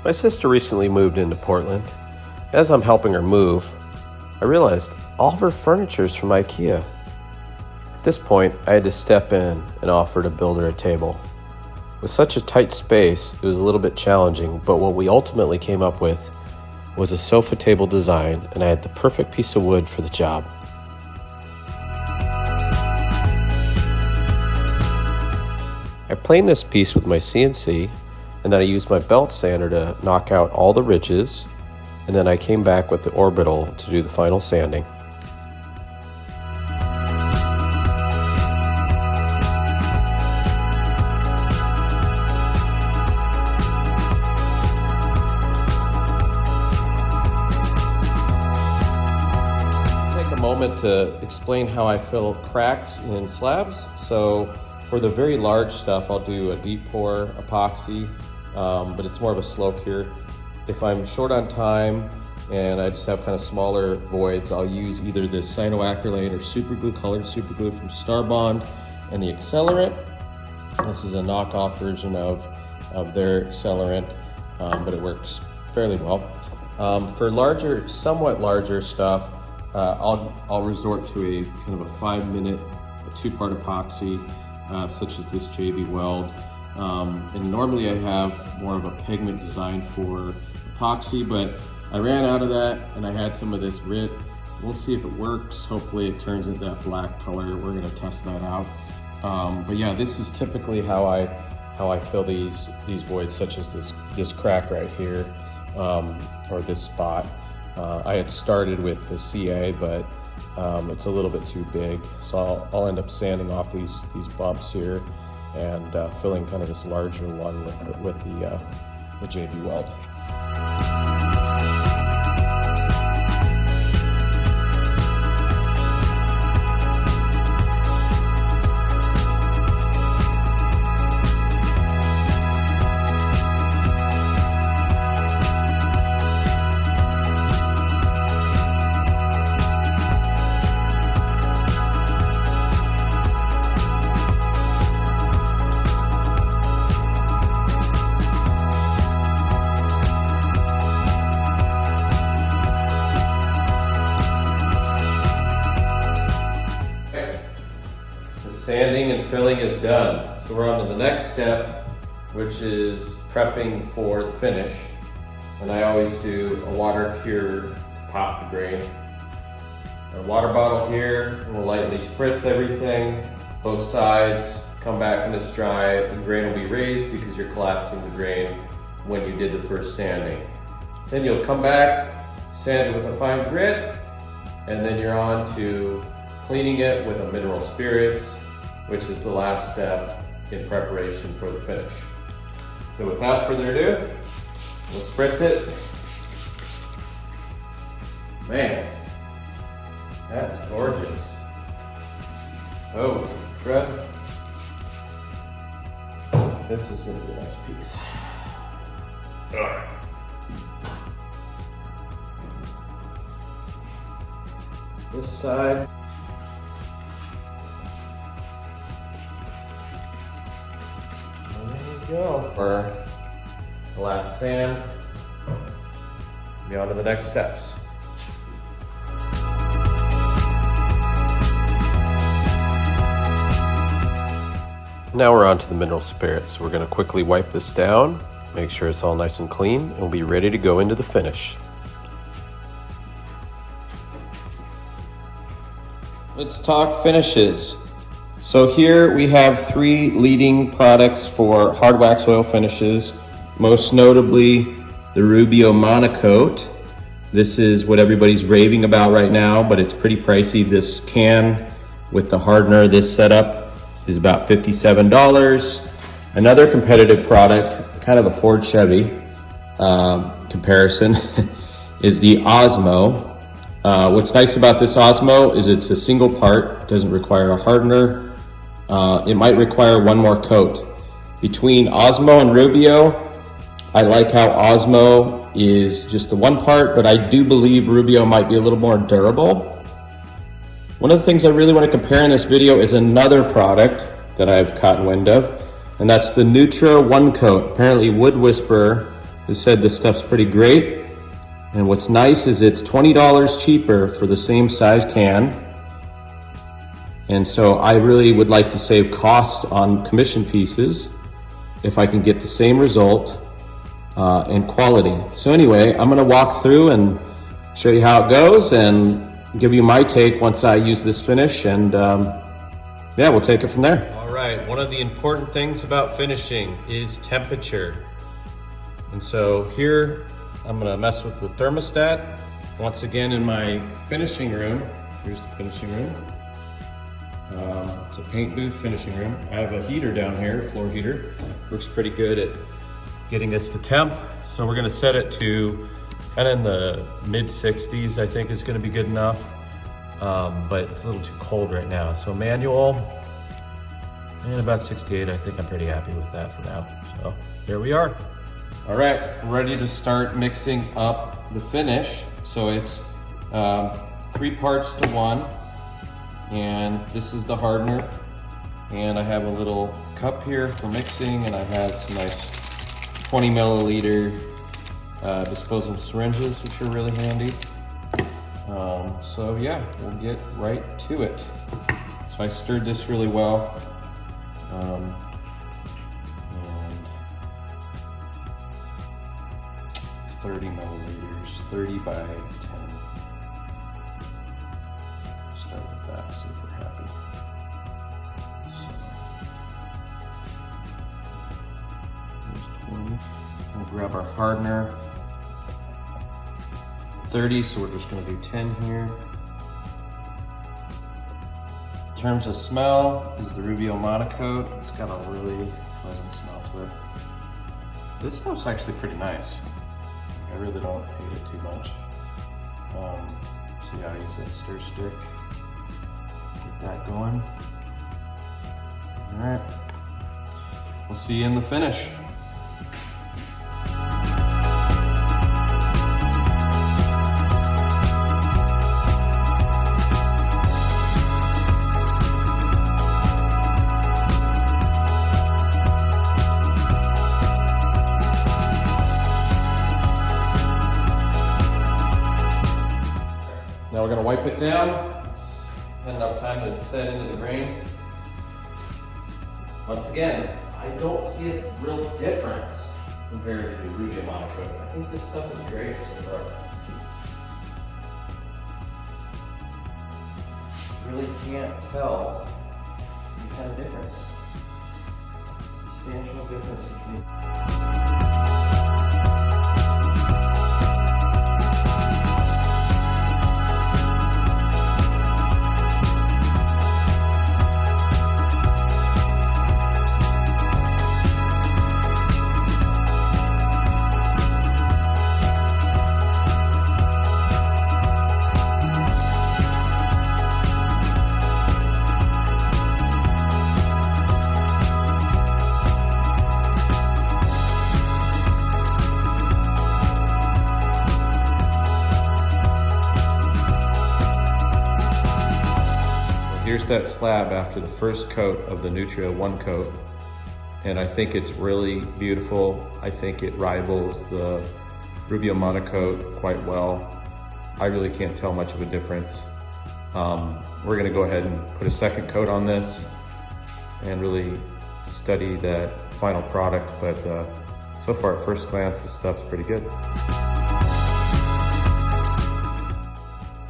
My sister recently moved into Portland. As I'm helping her move, I realized all of her furniture is from IKEA. At this point, I had to step in and offer to build her a table. With such a tight space, it was a little bit challenging, but what we ultimately came up with was a sofa table design, and I had the perfect piece of wood for the job. I planed this piece with my CNC, and then I used my belt sander to knock out all the ridges, and then I came back with the orbital to do the final sanding. Take a moment to explain how I fill cracks in slabs. So for the very large stuff, I'll do a deep pour epoxy, but it's more of a slow cure. If I'm short on time and I just have kind of smaller voids, I'll use either this cyanoacrylate or super glue, colored super glue from Starbond, and the accelerant. This is a knockoff version of their accelerant, but it works fairly well. For larger, somewhat larger stuff, I'll resort to a kind of a 5-minute, two-part epoxy, such as this JB Weld. And normally I have more of a pigment design for epoxy, but I ran out of that and I had some of this RIT. We'll see if it works. Hopefully it turns into that black color. We're gonna test that out. But yeah, this is typically how I fill these voids, such as this crack right here, or this spot. I had started with the CA, but it's a little bit too big, so I'll end up sanding off these bumps here and filling kind of this larger one with the JB Weld. Sanding and filling is done. So we're on to the next step, which is prepping for the finish. And I always do a water cure to pop the grain. A water bottle here, and we'll lightly spritz everything, both sides, come back when it's dry. The grain will be raised because you're collapsing the grain when you did the first sanding. Then you'll come back, sand it with a fine grit, and then you're on to cleaning it with a mineral spirits, which is the last step in preparation for the finish. So without further ado, we'll spritz it. Man, that's gorgeous. Oh, crud. This is gonna be a nice piece. All right. This side. Go for the last sand. Be on to the next steps. Now we're on to the mineral spirits. We're going to quickly wipe this down, make sure it's all nice and clean, and we'll be ready to go into the finish. Let's talk finishes. So here we have 3 leading products for hard wax oil finishes, most notably the Rubio Monocoat. This is what everybody's raving about right now, but it's pretty pricey. This can with the hardener, this setup is about $57. Another competitive product, kind of a Ford Chevy comparison, is the Osmo. What's nice about this Osmo is it's a single part, doesn't require a hardener. It might require one more coat. Between Osmo and Rubio, I like how Osmo is just the one part, but I do believe Rubio might be a little more durable. One of the things I really want to compare in this video is another product that I've caught wind of, and that's the Nutra One Coat. Apparently Wood Whisperer has said this stuff's pretty great. And what's nice is it's $20 cheaper for the same size can. And so I really would like to save cost on commission pieces if I can get the same result and quality. So anyway, I'm gonna walk through and show you how it goes and give you my take once I use this finish, and yeah, we'll take it from there. All right, one of the important things about finishing is temperature. And so here, I'm gonna mess with the thermostat. Once again in my finishing room, here's the finishing room. It's a paint booth finishing room. I have a heater down here, floor heater. Works pretty good at getting this to temp. So we're gonna set it to kind of in the mid 60s, I think is gonna be good enough. But it's a little too cold right now. So manual, and about 68, I think I'm pretty happy with that for now. So here we are. All right, ready to start mixing up the finish. So it's 3 parts to 1. And this is the hardener. And I have a little cup here for mixing, and I have some nice 20 milliliter disposable syringes, which are really handy. So yeah, we'll get right to it. So I stirred this really well. And 30 milliliters, 30 by 10. Start with that, super happy. So, here's 20. We'll grab our hardener. 30, so we're just gonna do 10 here. In terms of smell, is the Rubio Monocoat. It's got a really pleasant smell to it. This stuff's actually pretty nice. I really don't hate it too much. So yeah, I use that stir stick. Get that going. All right, we'll see you in the finish. Now we're gonna wipe it down. Had enough time to set into the grain. Once again, I don't see a real difference compared to the Rubio Monocoat. I think this stuff is great so far. Really can't tell any kind of difference. Substantial difference between. Here's that slab after the first coat of the Nutria One Coat, and I think it's really beautiful. I think it rivals the Rubio Monocoat quite well. I really can't tell much of a difference. We're gonna go ahead and put a second coat on this and really study that final product, but so far at first glance, this stuff's pretty good.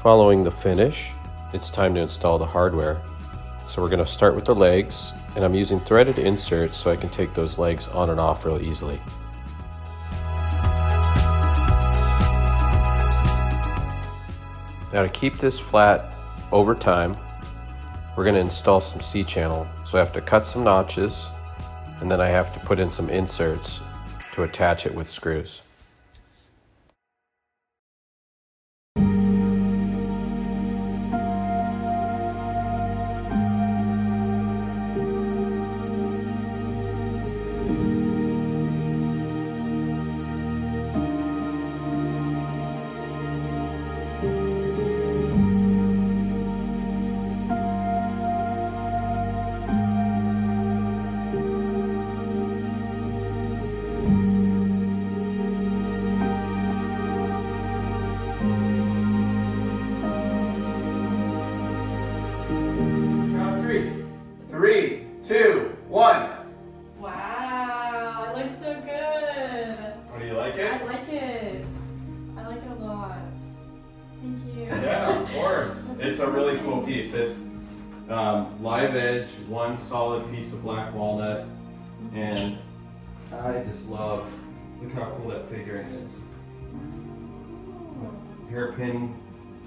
Following the finish, it's time to install the hardware. So we're gonna start with the legs, and I'm using threaded inserts so I can take those legs on and off real easily. Now to keep this flat over time, we're gonna install some C-channel. So I have to cut some notches, and then I have to put in some inserts to attach it with screws. It's a really cool piece. It's live edge, one solid piece of black walnut, and I just love, look how cool that figuring is. Hairpin,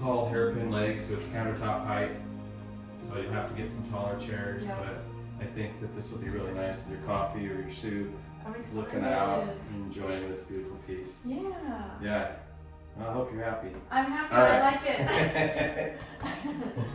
tall hairpin legs, so it's countertop height. So you'll have to get some taller chairs, Yeah. but I think that this will be really nice with your coffee or your soup, I'm just excited. looking out and enjoying this beautiful piece. Yeah. Yeah, I hope you're happy. I'm happy. All right. I like it.